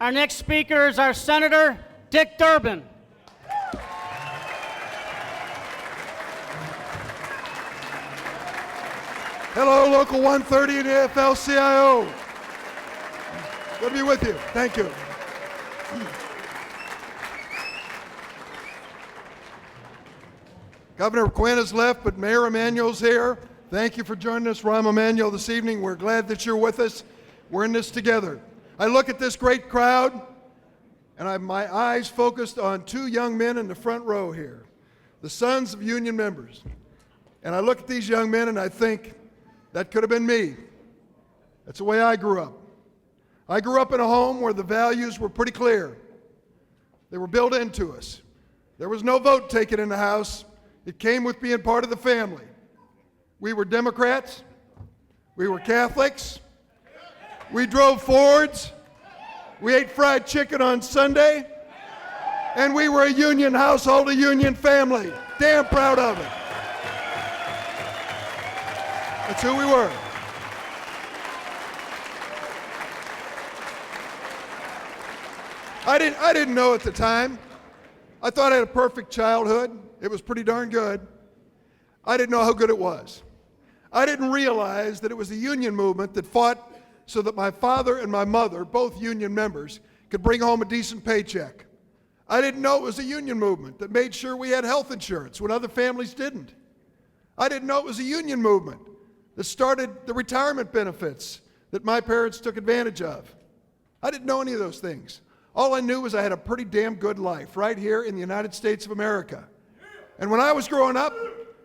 Our next speaker is our Senator, Dick Durbin. Hello, Local 130 and AFL-CIO. Good to be with you. Thank you. Governor Quinn has left, but Mayor Emanuel's here. Thank you for joining us, Rahm Emanuel, this evening. We're glad that you're with us. We're in this together. I look at this great crowd, and I have my eyes focused on two young men in the front row here, the sons of union members. And I look at these young men and I think, that could have been me. That's the way I grew up. I grew up in a home where the values were pretty clear. They were built into us. There was no vote taken in the house. It came with being part of the family. We were Democrats. We were Catholics. We drove Fords. We ate fried chicken on Sunday. And we were a union household, a union family. Damn proud of it. That's who we were. I didn't know at the time. I thought I had a perfect childhood. It was pretty darn good. I didn't know how good it was. I didn't realize that it was the union movement that fought so that my father and my mother, both union members, could bring home a decent paycheck. I didn't know it was a union movement that made sure we had health insurance when other families didn't. I didn't know it was a union movement that started the retirement benefits that my parents took advantage of. I didn't know any of those things. All I knew was I had a pretty damn good life right here in the United States of America. And when I was growing up,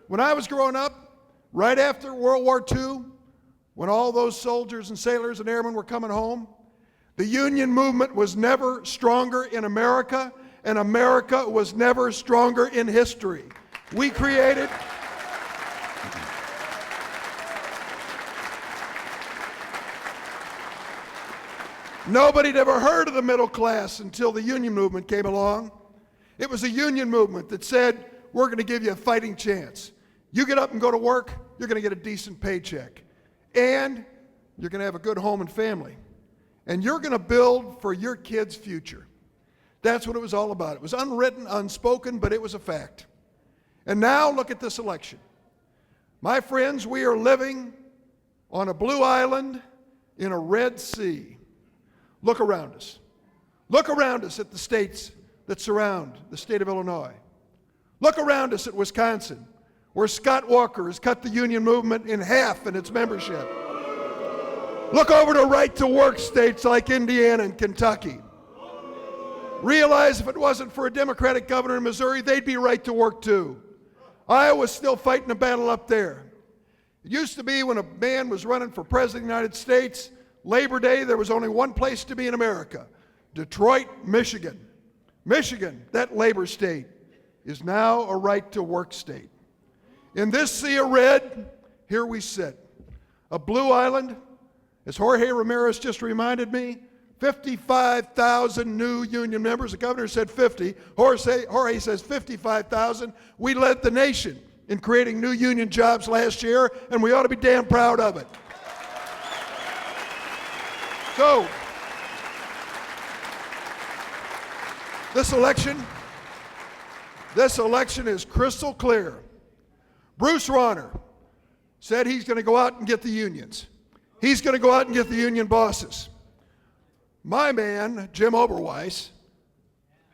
right after World War II, when all those soldiers and sailors and airmen were coming home, the union movement was never stronger in America, and America was never stronger in history. We created Nobody had ever heard of the middle class until the union movement came along. It was a union movement that said, we're going to give you a fighting chance. You get up and go to work, you're going to get a decent paycheck. And you're going to have a good home and family. And you're going to build for your kids' future. That's what it was all about. It was unwritten, unspoken, but it was a fact. And now look at this election. My friends, we are living on a blue island in a red sea. Look around us. Look around us at the states that surround the state of Illinois. Look around us at Wisconsin, where Scott Walker has cut the union movement in half in its membership. Look over to right-to-work states like Indiana and Kentucky. Realize if it wasn't for a Democratic governor in Missouri, they'd be right to work too. Iowa's still fighting a battle up there. It used to be when a man was running for president of the United States, Labor Day, there was only one place to be in America, Detroit, Michigan. Michigan, that labor state, is now a right-to-work state. In this sea of red, here we sit. A blue island, as Jorge Ramirez just reminded me, 55,000 new union members. The governor said 50. Jorge says 55,000. We led the nation in creating new union jobs last year, and we ought to be damn proud of it. So, this election is crystal clear. Bruce Rauner said he's going to go out and get the unions. He's going to go out and get the union bosses. My man, Jim Oberweis,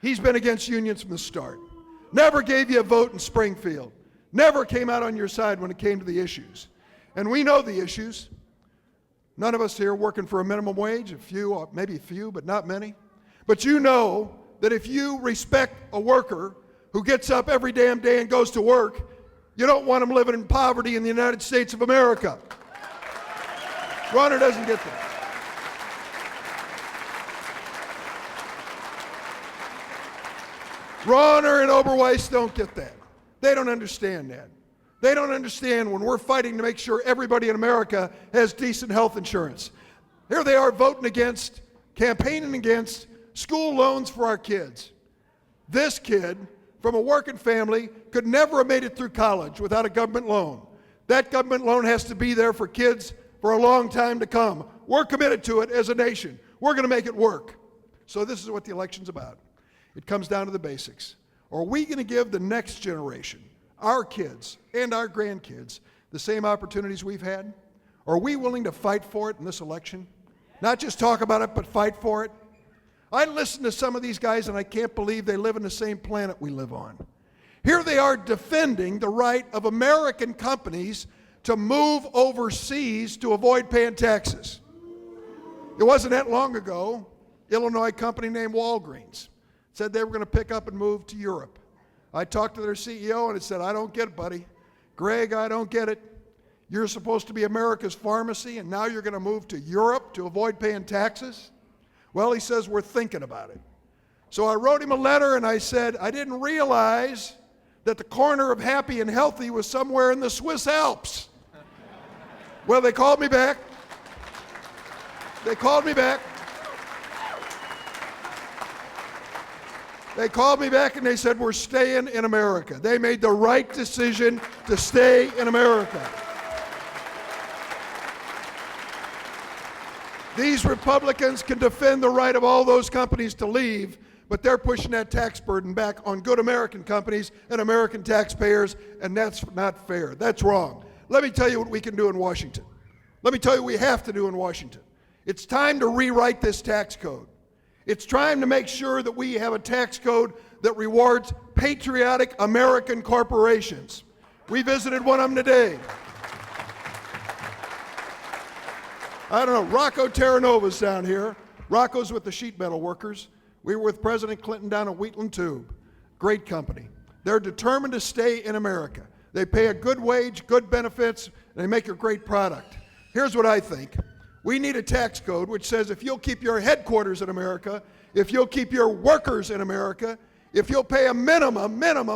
he's been against unions from the start. Never gave you a vote in Springfield. Never came out on your side when it came to the issues. And we know the issues. None of us here working for a minimum wage, a few, maybe a few, but not many. But you know that if you respect a worker who gets up every damn day and goes to work, you don't want him living in poverty in the United States of America. Rauner doesn't get that. Rauner and Oberweis don't get that. They don't understand that. They don't understand when we're fighting to make sure everybody in America has decent health insurance. Here they are voting against, campaigning against school loans for our kids. This kid from a working family could never have made it through college without a government loan. That government loan has to be there for kids for a long time to come. We're committed to it as a nation. We're going to make it work. So this is what the election's about. It comes down to the basics. Are we going to give the next generation, our kids and our grandkids, the same opportunities we've had? Are we willing to fight for it in this election? Not just talk about it, but fight for it? I listen to some of these guys and I can't believe they live in the same planet we live on. Here they are defending the right of American companies to move overseas to avoid paying taxes. It wasn't that long ago, Illinois company named Walgreens said they were going to pick up and move to Europe. I talked to their CEO and it said, I don't get it, buddy. Greg, I don't get it. You're supposed to be America's pharmacy and now you're going to move to Europe to avoid paying taxes? Well, he says, we're thinking about it. So I wrote him a letter and I said, I didn't realize that the corner of happy and healthy was somewhere in the Swiss Alps. Well, they called me back. They called me back. They called me back and they said, we're staying in America. They made the right decision to stay in America. These Republicans can defend the right of all those companies to leave, but they're pushing that tax burden back on good American companies and American taxpayers, and that's not fair. That's wrong. Let me tell you what we can do in Washington. Let me tell you what we have to do in Washington. It's time to rewrite this tax code. It's time to make sure that we have a tax code that rewards patriotic American corporations. We visited one of them today. I don't know, Rocco Terranova's down here. Rocco's with the sheet metal workers. We were with President Clinton down at Wheatland Tube. Great company. They're determined to stay in America. They pay a good wage, good benefits, and they make a great product. Here's what I think. We need a tax code which says if you'll keep your headquarters in America, if you'll keep your workers in America, if you'll pay a minimum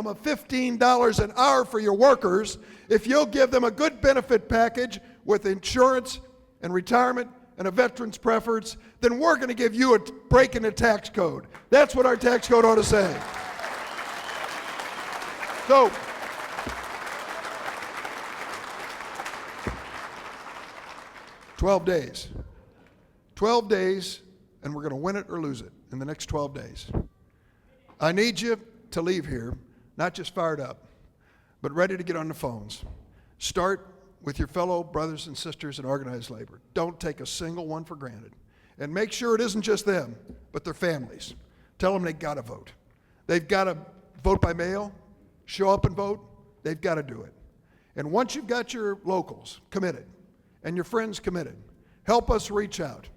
of $15 an hour for your workers, if you'll give them a good benefit package with insurance and retirement and a veteran's preference, then we're going to give you a break in the tax code. That's what our tax code ought to say. So, days. 12 days, and we're going to win it or lose it in the next 12 days. I need you to leave here, not just fired up, but ready to get on the phones. Start with your fellow brothers and sisters in organized labor. Don't take a single one for granted. And make sure it isn't just them, but their families. Tell them they got to vote. They've got to vote by mail, show up and vote. They've got to do it. And once you've got your locals committed and your friends committed, help us reach out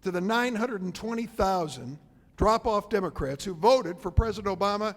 to the 920,000 drop-off Democrats who voted for President Obama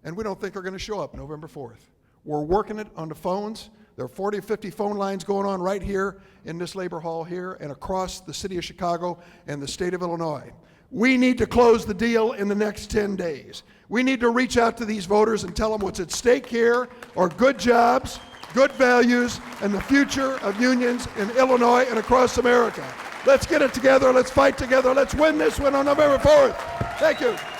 and we don't think are going to show up November 4th. We're working it on the phones. There are 40 or 50 phone lines going on right here in this labor hall here and across the city of Chicago and the state of Illinois. We need to close the deal in the next 10 days. We need to reach out to these voters and tell them what's at stake here are good jobs, good values, and the future of unions in Illinois and across America. Let's get it together. Let's fight together. Let's win this one on November 4th. Thank you.